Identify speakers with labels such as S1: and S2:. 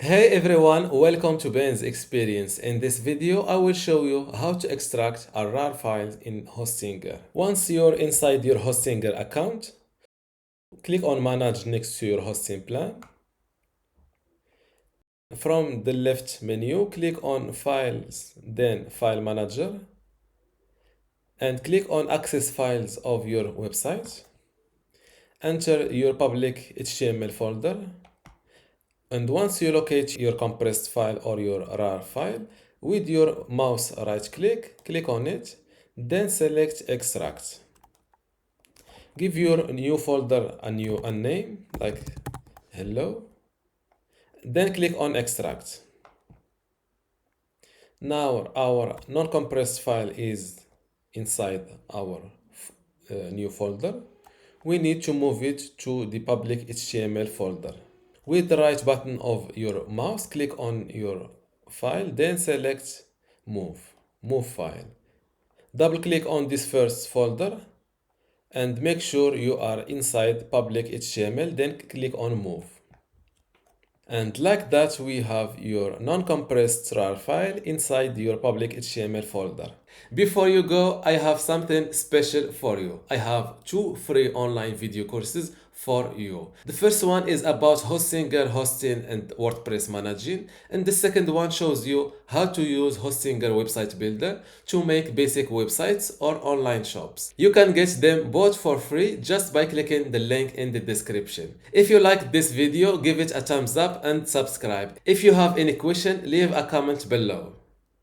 S1: Hey everyone, welcome to Ben's Experience. In this video, I will show you how to extract a RAR file in Hostinger. Once you're inside your Hostinger account, click on Manage next to your hosting plan. From the left menu, click on Files, then File Manager, and click on Access Files of your website. Enter your public HTML folder. And once you locate your compressed file or your RAR file, with your mouse right click on it, then select extract. Give your new folder a name like hello, then click on extract. Now our non-compressed file is inside our new folder. We need to move it to the public HTML folder. With the right button of your mouse, click on your file, then select Move File. Double click on this first folder and make sure you are inside public HTML, then click on Move. And like that, we have your non-compressed RAR file inside your public HTML folder. Before you go, I have something special for you. I have two free online video courses for you. The first one is about Hostinger hosting and WordPress managing, and the second one shows you how to use Hostinger website builder to make basic websites or online shops. You can get them both for free just by clicking the link in the description. If you like this video, give it a thumbs up and subscribe. If you have any question, leave a comment below.